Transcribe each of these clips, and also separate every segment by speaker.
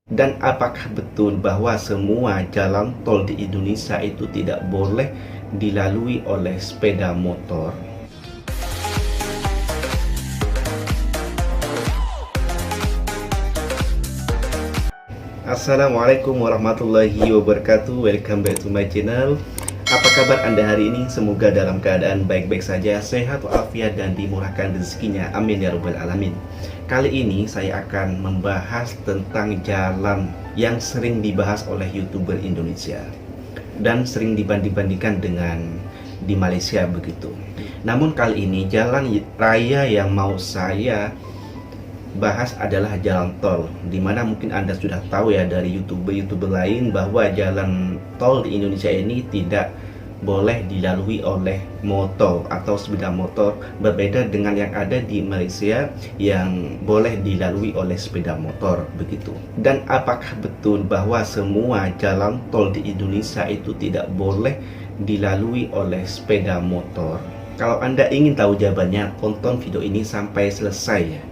Speaker 1: Dan apakah betul bahwa semua jalan tol di Indonesia itu tidak boleh dilalui oleh sepeda motor? Assalamualaikum warahmatullahi wabarakatuh. Welcome back to my channel. Apa kabar Anda hari ini? Semoga dalam keadaan baik-baik saja, sehat walafiat dan dimurahkan rezekinya. Amin ya rabbal alamin. Kali ini saya akan membahas tentang jalan yang sering dibahas oleh YouTuber Indonesia dan sering dibanding-bandingkan dengan di Malaysia begitu. Namun kali ini jalan raya yang mau saya bahas adalah jalan tol, dimana mungkin Anda sudah tahu ya dari YouTuber lain bahwa jalan tol di Indonesia ini tidak boleh dilalui oleh motor atau sepeda motor, berbeda dengan yang ada di Malaysia yang boleh dilalui oleh sepeda motor begitu. Dan apakah betul bahwa semua jalan tol di Indonesia itu tidak boleh dilalui oleh sepeda motor? Kalau Anda ingin tahu jawabannya, tonton video ini sampai selesai ya,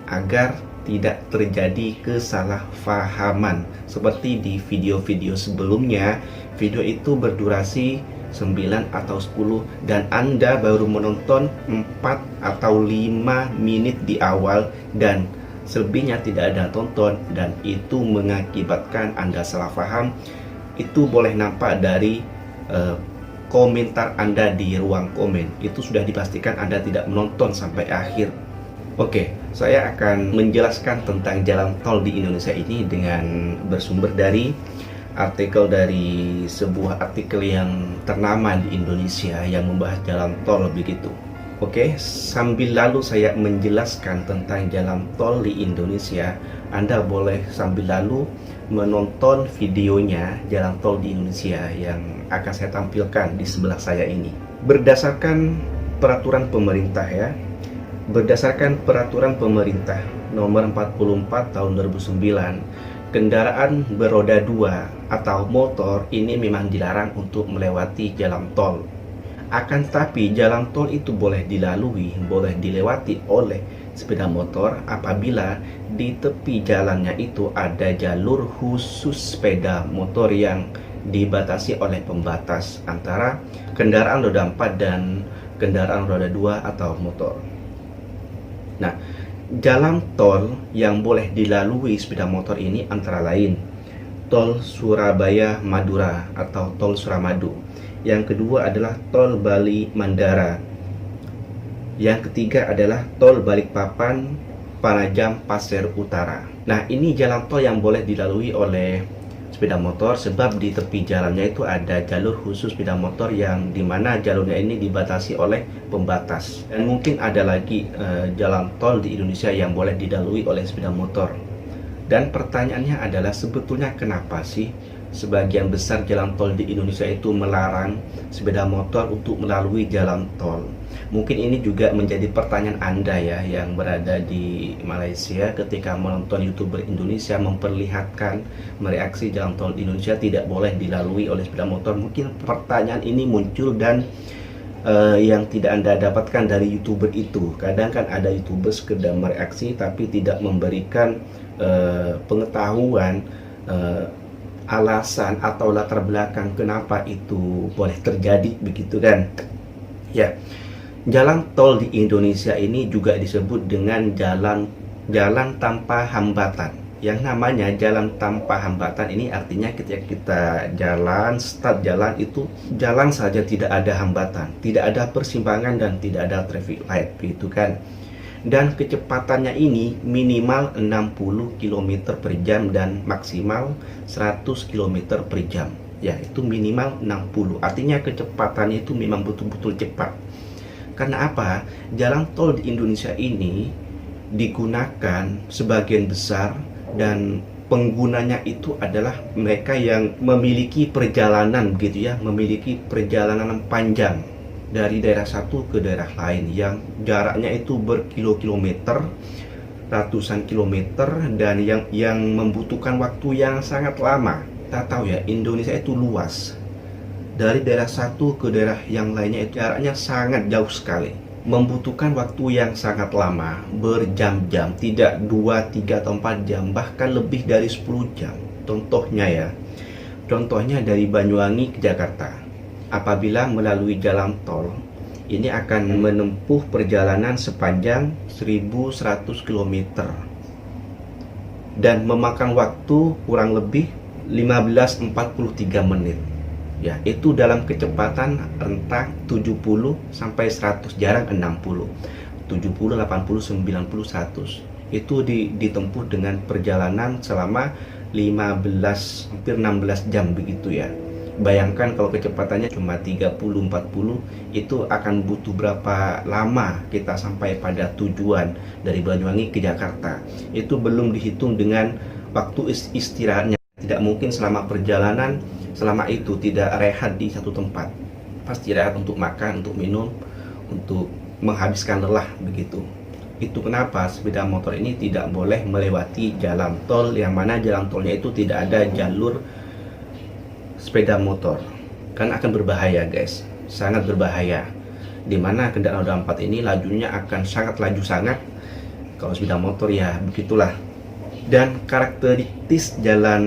Speaker 1: agar tidak terjadi kesalahpahaman seperti di video-video sebelumnya. Video itu berdurasi 9 atau 10 dan Anda baru menonton 4 atau 5 menit di awal dan selebihnya tidak ada tonton, dan itu mengakibatkan Anda salah paham. Itu boleh nampak dari komentar Anda di ruang komen. Itu sudah dipastikan Anda tidak menonton sampai akhir. Oke, saya akan menjelaskan tentang jalan tol di Indonesia ini dengan bersumber dari artikel dari sebuah artikel yang ternama di Indonesia yang membahas jalan tol begitu. Oke, sambil lalu saya menjelaskan tentang jalan tol di Indonesia, Anda boleh sambil lalu menonton videonya jalan tol di Indonesia yang akan saya tampilkan di sebelah saya ini. Berdasarkan peraturan pemerintah ya, berdasarkan peraturan pemerintah nomor 44 tahun 2009, kendaraan beroda 2 atau motor ini memang dilarang untuk melewati jalan tol. Akan tetapi jalan tol itu boleh dilalui, boleh dilewati oleh sepeda motor apabila di tepi jalannya itu ada jalur khusus sepeda motor yang dibatasi oleh pembatas antara kendaraan roda 4 dan kendaraan roda 2 atau motor. Nah, jalan tol yang boleh dilalui sepeda motor ini antara lain tol Surabaya Madura atau tol Suramadu. Yang kedua adalah tol Bali Mandara. Yang ketiga adalah tol Balikpapan Panajam Pasir Utara. Nah, ini jalan tol yang boleh dilalui oleh sepeda motor sebab di tepi jalannya itu ada jalur khusus sepeda motor yang dimana jalurnya ini dibatasi oleh pembatas. Dan mungkin ada lagi jalan tol di Indonesia yang boleh dilalui oleh sepeda motor. Dan pertanyaannya adalah sebetulnya kenapa sih sebagian besar jalan tol di Indonesia itu melarang sepeda motor untuk melalui jalan tol? Mungkin ini juga menjadi pertanyaan Anda ya yang berada di Malaysia ketika menonton YouTuber Indonesia memperlihatkan mereaksi jalan tol di Indonesia tidak boleh dilalui oleh sepeda motor. Mungkin pertanyaan ini muncul dan yang tidak Anda dapatkan dari YouTuber itu. Kadang kan ada YouTuber sekedar mereaksi tapi tidak memberikan pengetahuan alasan atau latar belakang kenapa itu boleh terjadi begitu kan ya. Jalan tol di Indonesia ini juga disebut dengan jalan tanpa hambatan. Yang namanya jalan tanpa hambatan ini artinya ketika kita jalan, start jalan itu jalan saja, tidak ada hambatan, tidak ada persimpangan dan tidak ada traffic light begitu kan. Dan kecepatannya ini minimal 60 km per jam dan maksimal 100 km per jam. Ya, itu minimal 60. Artinya kecepatannya itu memang betul-betul cepat. Karena apa? Jalan tol di Indonesia ini digunakan sebagian besar dan penggunanya itu adalah mereka yang memiliki perjalanan begitu ya, memiliki perjalanan panjang dari daerah satu ke daerah lain yang jaraknya itu berkilo-kilometer, ratusan kilometer, dan yang membutuhkan waktu yang sangat lama. Kita tahu ya, Indonesia itu luas. Dari daerah satu ke daerah yang lainnya itu jaraknya sangat jauh sekali. membutuhkan waktu yang sangat lama, berjam-jam, tidak 2, 3, atau 4 jam, bahkan lebih dari 10 jam. Contohnya dari Banyuwangi ke Jakarta. Apabila melalui jalan tol, ini akan menempuh perjalanan sepanjang 1100 km dan memakan waktu kurang lebih 15:43 menit. Ya, itu dalam kecepatan rentang 70 sampai 100, jarang 60. 70, 80, 90, 100. Itu ditempuh dengan perjalanan selama 15 hampir 16 jam begitu ya. Bayangkan kalau kecepatannya cuma 30, 40, itu akan butuh berapa lama kita sampai pada tujuan dari Banyuwangi ke Jakarta. Itu belum dihitung dengan waktu istirahatnya. Tidak mungkin selama perjalanan, selama itu tidak rehat di satu tempat. Pasti rehat untuk makan, untuk minum, untuk menghabiskan lelah begitu. Itu kenapa sepeda motor ini tidak boleh melewati jalan tol, yang mana jalan tolnya itu tidak ada jalur sepeda motor. Kan akan berbahaya guys, sangat berbahaya. Dimana kendaraan roda 4 ini lajunya akan sangat laju sangat. Kalau sepeda motor ya begitulah. Dan karakteristik jalan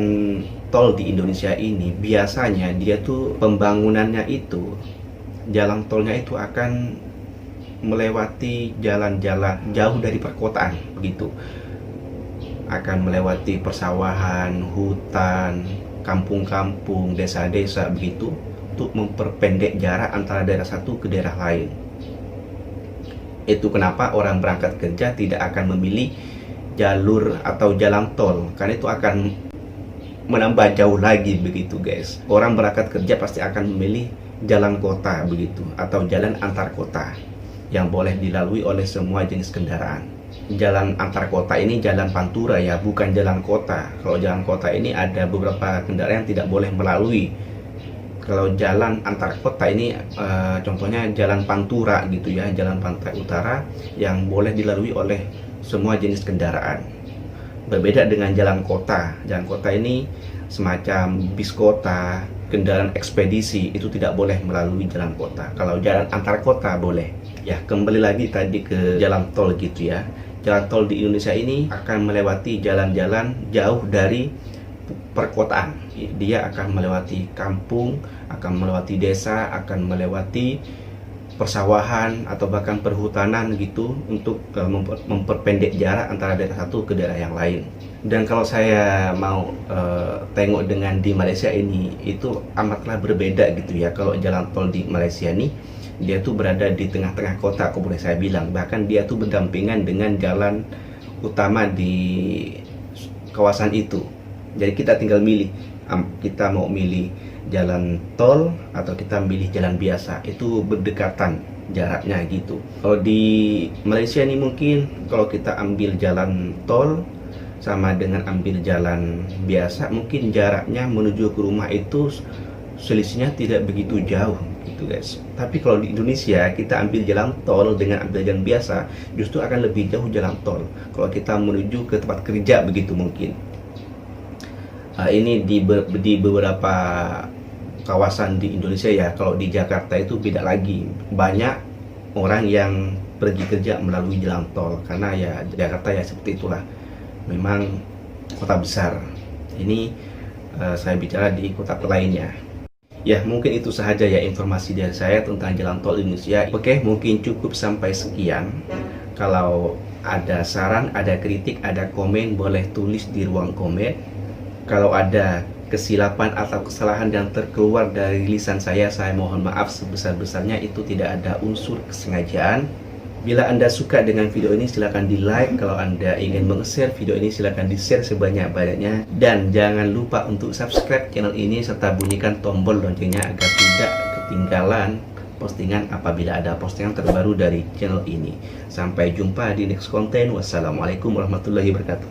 Speaker 1: tol di Indonesia ini biasanya dia tuh pembangunannya itu, jalan tolnya itu akan melewati jalan-jalan jauh dari perkotaan begitu. Akan melewati persawahan, hutan, kampung-kampung, desa-desa begitu, untuk memperpendek jarak antara daerah satu ke daerah lain. Itu kenapa orang berangkat kerja tidak akan memilih jalur atau jalan tol, karena itu akan menambah jauh lagi begitu guys. Orang berangkat kerja pasti akan memilih jalan kota begitu, atau jalan antar kota yang boleh dilalui oleh semua jenis kendaraan. Jalan antar kota ini jalan pantura ya, bukan jalan kota. Kalau jalan kota ini ada beberapa kendaraan yang tidak boleh melalui. Kalau jalan antar kota ini contohnya jalan pantura gitu ya, jalan pantai utara yang boleh dilalui oleh semua jenis kendaraan. Berbeda dengan jalan kota. Jalan kota ini semacam bis kota, kendaraan ekspedisi itu tidak boleh melalui jalan kota. Kalau jalan antar kota boleh. Ya, kembali lagi tadi ke jalan tol gitu ya. Jalan tol di Indonesia ini akan melewati jalan-jalan jauh dari perkotaan. Dia akan melewati kampung, akan melewati desa, akan melewati persawahan atau bahkan perhutanan gitu, untuk memperpendek jarak antara daerah satu ke daerah yang lain. Dan kalau saya mau tengok dengan di Malaysia ini, itu amatlah berbeda gitu ya. Kalau jalan tol di Malaysia ini, dia tuh berada di tengah-tengah kota, aku boleh saya bilang. Bahkan dia tuh berdampingan dengan jalan utama di kawasan itu. Jadi kita tinggal milih, kita mau milih jalan tol atau kita milih jalan biasa. Itu berdekatan jaraknya gitu. Kalau di Malaysia ini mungkin kalau kita ambil jalan tol sama dengan ambil jalan biasa, mungkin jaraknya menuju ke rumah itu selisihnya tidak begitu jauh gitu guys. Tapi kalau di Indonesia kita ambil jalan tol dengan ambil jalan biasa, justru akan lebih jauh jalan tol kalau kita menuju ke tempat kerja begitu mungkin. Ini di beberapa kawasan di Indonesia ya. Kalau di Jakarta itu beda lagi. Banyak orang yang pergi kerja melalui jalan tol, karena ya Jakarta ya seperti itulah, memang kota besar. Ini saya bicara di kota lainnya. Ya, mungkin itu sahaja ya informasi dari saya tentang jalan tol Indonesia. Oke, mungkin cukup sampai sekian. Kalau ada saran, ada kritik, ada komen, boleh tulis di ruang komen. Kalau ada kesilapan atau kesalahan yang terkeluar dari lisan saya mohon maaf sebesar-besarnya. Itu tidak ada unsur kesengajaan. Bila Anda suka dengan video ini, silahkan di like. Kalau Anda ingin meng-share video ini, silahkan di share sebanyak-banyaknya. Dan jangan lupa untuk subscribe channel ini serta bunyikan tombol loncengnya agar tidak ketinggalan postingan apabila ada postingan terbaru dari channel ini. Sampai jumpa di next konten. Wassalamualaikum warahmatullahi wabarakatuh.